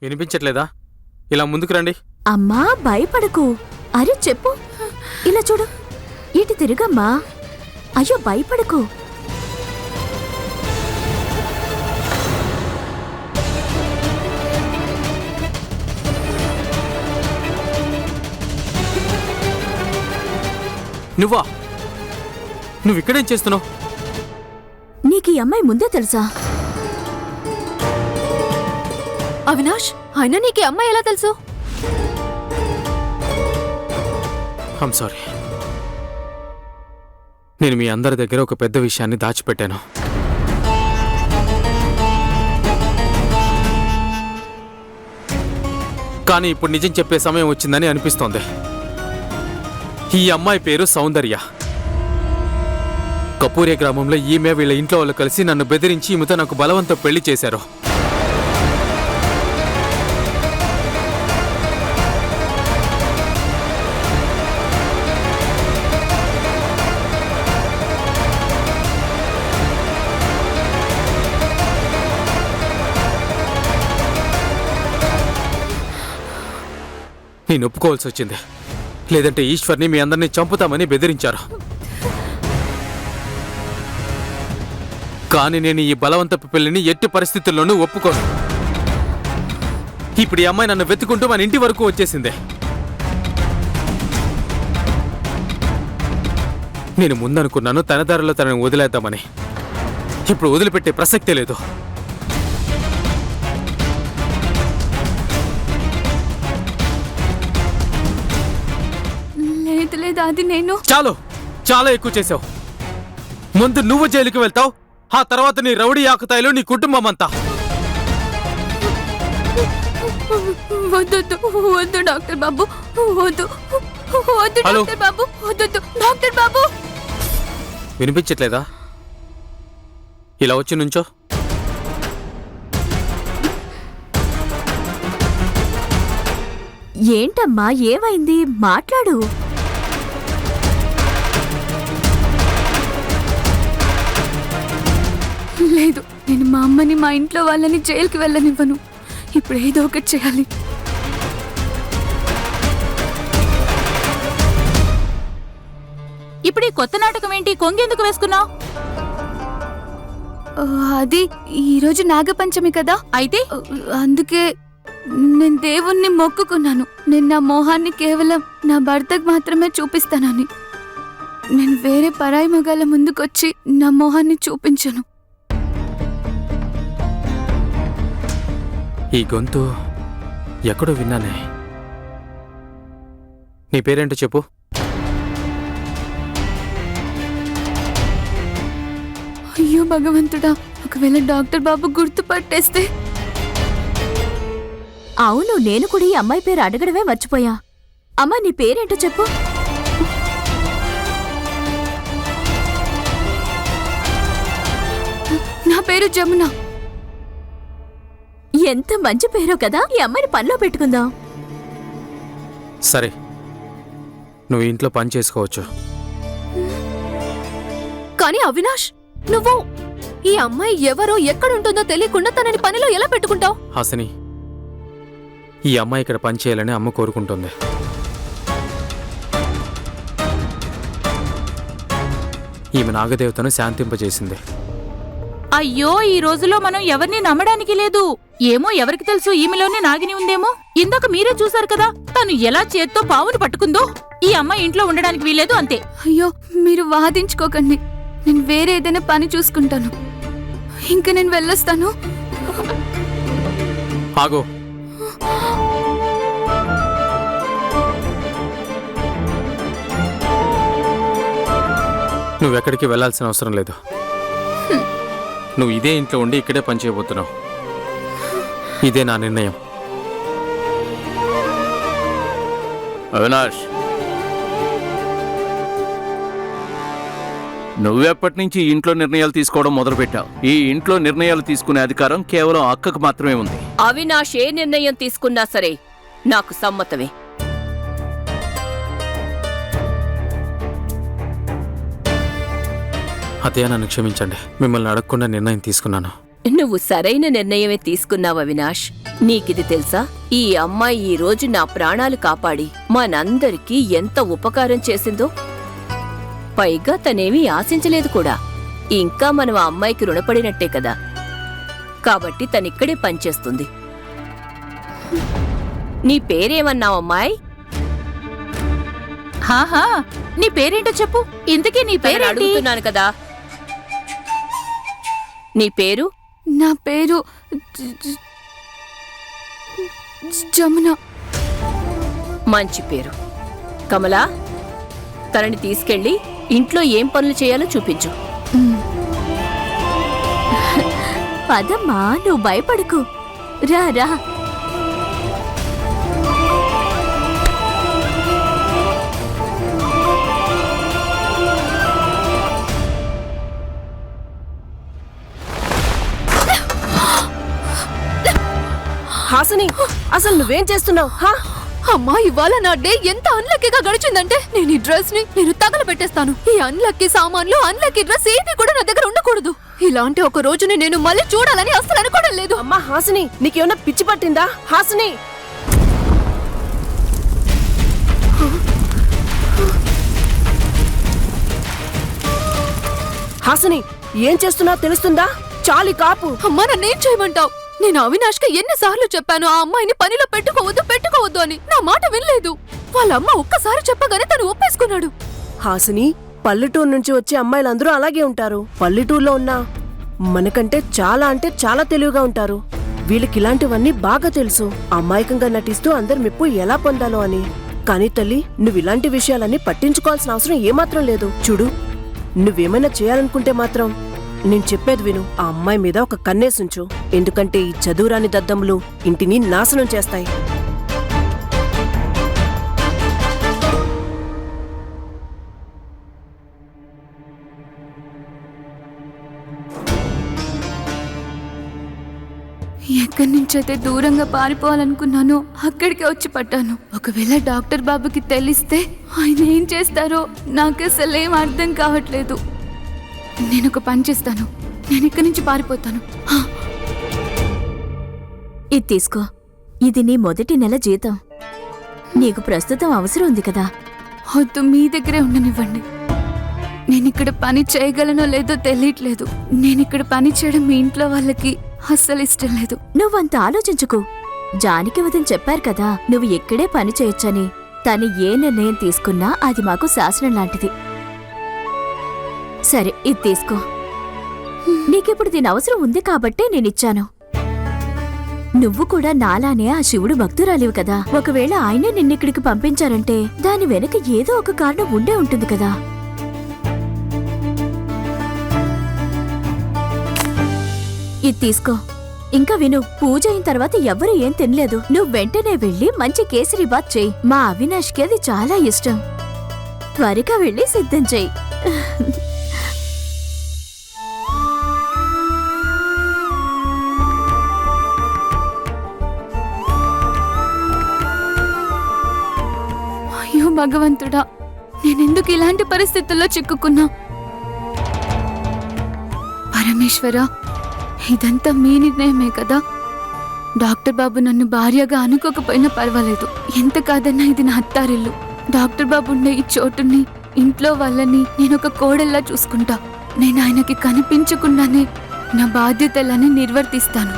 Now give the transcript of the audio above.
వినిపించట్లేదా? ఇలా ముందుకు రండి. అమ్మా భయపడకు. అరే చెప్పు. ఇలా చూడు. ఇటు తిరుగమ్మా. అయ్యో భయపడకు. నువ్వా? నువ్వు ఇక్కడేం చేస్తున్నావు? నీకు ఈ అమ్మాయి ముందే తెలుసా? అవినాష్, అయినా నీకు అమ్మాయి ఎలా తెలుసు? I'm sorry. నేను మీ అందరి దగ్గర ఒక పెద్ద విషయాన్ని దాచిపెట్టాను. కానీ ఇప్పుడు నిజం చెప్పే సమయం వచ్చిందని అనిపిస్తోంది. ఈ అమ్మాయి పేరు సౌందర్య. కపూరియా గ్రామంలో ఈమె వీళ్ళ ఇంట్లో వాళ్ళు కలిసి నన్ను బెదిరించి ఈమెతో నాకు బలవంతం పెళ్లి చేశారు. నేను ఒప్పుకోవాల్సి వచ్చింది. లేదంటే ఈశ్వర్ని మీ అందరినీ చంపుతామని బెదిరించారు. కానీ నేను ఈ బలవంతపు పెళ్లిని ఎట్టి పరిస్థితుల్లోనూ ఒప్పుకోను. ఇప్పుడు ఈ అమ్మాయి నన్ను వెతుకుంటూ మన ఇంటి వరకు వచ్చేసిందే. నేను ముందనుకున్నాను తన దారిలో తనని వదిలేద్దామని. ఇప్పుడు వదిలిపెట్టే ప్రసక్తే లేదు. లేదు లేదు, అది నేను. చాలు, చాలా ఎక్కువ చేసావు. ముందు నువ్వు జైలుకి వెళ్తావు, ఆ తర్వాత నీ రౌడీ ఆకుతాయిలు నీ కుటుంబం అంతా. వద్దు వద్దు డాక్టర్ బాబు, వద్దు వద్దు డాక్టర్ బాబు, వద్దు డాక్టర్ బాబు. వినిపించట్లేదా? ఇలా వచ్చి నుంచో. ఏంటమ్మా ఏమైంది? మాట్లాడు. లేదు, నేను మా అమ్మని మా ఇంట్లో వాళ్ళని జైలుకి వెళ్ళనివ్వను. ఇప్పుడు ఏదో ఒకటి చేయాలి. ఇప్పుడు ఈ కొత్త నాటకం ఏంటి? కొంగెందుకు వేసుకున్నావు? అది ఈరోజు నాగపంచమి కదా, అయితే అందుకే నేను దేవుణ్ణి మొక్కుకున్నాను. నేను నా మోహాన్ని కేవలం నా భర్తకు మాత్రమే చూపిస్తానని. నేను వేరే పరాయి మగాళ్ళ ముందుకొచ్చి నా మోహాన్ని చూపించను. ఈ గొంతు ఎక్కడో విన్నానే. నీ పేరేంటో చెప్పు. అయ్యో భగవంతుడా, ఒకవేళ డాక్టర్ బాబు గుర్తుపట్టేస్తే. అవును, నేను కూడా ఈ అమ్మాయి పేరు అడగడమే మర్చిపోయా. అమ్మా నీ పేరేంటో చెప్పు. నా పేరు జమున. ఎంత మంచి పేరో కదా. ఈ అమ్మాయిని పనిలో పెట్టుకుందాం. సరే, నువ్వు ఇంట్లో పని చేసుకోవచ్చు. కానీ అవినాష్, నువ్వు ఈ అమ్మాయి ఎవరో ఎక్కడుంటుందో తెలియకుండా తనని పనిలో ఎలా పెట్టుకుంటావు? హాసిని, ఈ అమ్మాయి ఇక్కడ పని చేయాలని అమ్మ కోరుకుంటుంది. ఈమె నాగదేవతను శాంతింపజేసింది. అయ్యో, ఈ రోజులో మనం ఎవరిని నమ్మడానికి లేదు. ఏమో, ఎవరికి తెలుసు, ఈమెలోనే నాగిని ఉందేమో. ఇందాక మీరే చూశారు కదా తను ఎలా చేత్తో పావును పట్టుకుందో. ఈ అమ్మాయి ఇంట్లో ఉండడానికి వీలేదు, అంతే. అయ్యో, మీరు వాదించుకోకండి. నేను వేరే ఏదైనా పని చూసుకుంటాను. ఇంక నేను వెళ్ళొస్తాను. ఆగో. నువ్వెక్కడికి వెళ్లాల్సిన అవసరం లేదు. నువ్వు ఇదే ఇంట్లో ఉండి ఇక్కడే పని చేయబోతున్నావు. ఇదే నా నిర్ణయం. అవినాష్, నువ్వెప్పటి నుంచి ఈ ఇంట్లో నిర్ణయాలు తీసుకోవడం మొదలుపెట్టావు? ఈ ఇంట్లో నిర్ణయాలు తీసుకునే అధికారం కేవలం అక్కకు మాత్రమే ఉంది. అవినాష్ ఏ నిర్ణయం తీసుకున్నా సరే నాకు సమ్మతమే. అదే నన్ను క్షమించండి. మిమ్మల్ని అడగకుండా నిర్ణయం తీసుకున్నాను. నువ్వు సరైన నిర్ణయమే తీసుకున్నావు అవినాష్. నీకిది తెలుసా, ఈ అమ్మాయి ఈ రోజు నా ప్రాణాలు కాపాడి మనందరికీ ఎంత ఉపకారం చేసిందో. పైగా తనేమీ ఆశించలేదు కూడా. ఇంకా మనం ఆ అమ్మాయికి రుణపడినట్టే కదా. కాబట్టి తనిక్కడే పనిచేస్తుంది. నీ పేరేమన్నావమ్మాయ్? హాహా, నీ పేరేంటో చెప్పు. ఇంతకీ నీ తనని పేరేంటి? అడుగుతున్నాను కదా. నీ పేరు? నా పేరు జమున. మంచి పేరు. కమలా, తనని తీసుకెళ్ళి ఇంట్లో ఏం పనులు చేయాలో చూపించు. పదమ్మా, నువ్వు భయపడకు. రా రా. హాసిని, అసలు నువ్వేం చేస్తున్నావు? అమ్మా, ఇవాళ నా డే ఎంత అన్లక్కీగా గడిచిందంటే నేను ఈ డ్రెస్ ని తగలబెట్టేస్తాను. ఈ అన్లక్కీ సామాన్లు, అన్లక్కీ డ్రెస్ ఏది కూడా నా దగ్గర ఉండకూడదు. ఇలాంటి ఒక రోజుని నేను మళ్ళీ చూడాలని అస్సలు అనుకోవడం లేదు. అమ్మా హాసిని, నీకేమన్నా పిచ్చి పట్టిందా? హాసిని, హాసిని, ఏం చేస్తున్నావు తెలుస్తుందా? చాలి కాపు. అమ్మా, నన్నేం చేయమంటావు? నేను అవినాష్కి ఎన్నిసార్లు చెప్పాను ఆ అమ్మాయిని పనిలో పెట్టుకోవద్దు అని. నా మాట వినలేదు. వాళ్ళ అమ్మ ఒక్కసారి చెప్పగానే తను ఒప్పేసుకున్నాడు. హాసిని, పల్లెటూరు నుంచి వచ్చే అమ్మాయిలందరూ అలాగే ఉంటారు. పల్లెటూరులో ఉన్న మనకంటే చాలా అంటే చాలా తెలివిగా ఉంటారు. వీళ్ళకి ఇలాంటివన్నీ బాగా తెలుసు. అమాయకంగా నటిస్తూ అందరి మెప్పు ఎలా పొందాలో అని. కానీ తల్లి, నువ్వు ఇలాంటి విషయాలన్నీ పట్టించుకోవాల్సిన అవసరం ఏమాత్రం లేదు. చూడు, నువ్వేమైనా చేయాలనుకుంటే మాత్రం నేను చెప్పేది విను. ఆ అమ్మాయి మీద ఒక కన్నేసుంచు. ఎందుకంటే ఈ చదువురాని దద్దములు ఇంటిని నాశనం చేస్తాయి. ఎక్కడి నుంచైతే దూరంగా పారిపోవాలనుకున్నానో అక్కడికే వచ్చి పట్టాను. ఒకవేళ డాక్టర్ బాబుకి తెలిస్తే ఆయన ఏం చేస్తారో నాకు అసలేం అర్థం కావట్లేదు. నేను ఒక పని చేస్తాను. నేను ఇక్కడి నుంచి పారిపోతాను. ఇది తీసుకో. ఇది నీ మొదటి నెల జీతం. నీకు ప్రస్తుతం అవసరం ఉంది కదా. వద్దు, మీ దగ్గరే ఉండనివ్వండి. నేనిక్కడ పని చేయగలనో లేదో తెలియట్లేదు. నేనిక్కడ పని చేయడం మీ ఇంట్లో వాళ్ళకి అస్సలు ఇష్టం లేదు. నువ్వంత ఆలోచించుకు. జానకి వదిన చెప్పారు కదా, నువ్వు ఇక్కడే పని చేయొచ్చని. తను ఏ నిర్ణయం తీసుకున్నా అది మాకు శాసనం లాంటిది. సరే, ఇది తీసుకో. నీకిప్పుడు దీని అవసరం ఉంది కాబట్టే నేనిచ్చాను. నువ్వు కూడా నాలానే ఆ శివుడు భక్తురాలివి కదా. ఒకవేళ ఆయనే నిన్నిక్కడికి పంపించారంటే దాని వెనక ఏదో ఒక కారణం ఉండే ఉంటుంది కదా. ఇది తీసుకో. ఇంకా విను, పూజ అయిన తర్వాత ఎవ్వరూ ఏం తినలేదు. నువ్వు వెంటనే వెళ్ళి మంచి కేసరి బాత్ చెయ్యి. మా అవినాష్కి అది చాలా ఇష్టం. త్వరగా వెళ్ళి సిద్ధం చెయ్యి. అయ్యో భగవంతుడా, నేనెందుకు ఇలాంటి పరిస్థితుల్లో చిక్కుకున్నా? పరమేశ్వరా, ఇదంతా మీ నిర్ణయమే కదా. డాక్టర్ బాబు నన్ను భార్యగా అనుకోకపోయినా పర్వాలేదు. ఎంత కాదన్నా ఇది నా అత్తారిల్లు. డాక్టర్ బాబు ఉండే ఈ చోటుని, ఇంట్లో వాళ్ళని నేను ఒక కోడల్లా చూసుకుంటా. నేను ఆయనకి కనిపించకుండానే నా బాధ్యతలని నిర్వర్తిస్తాను.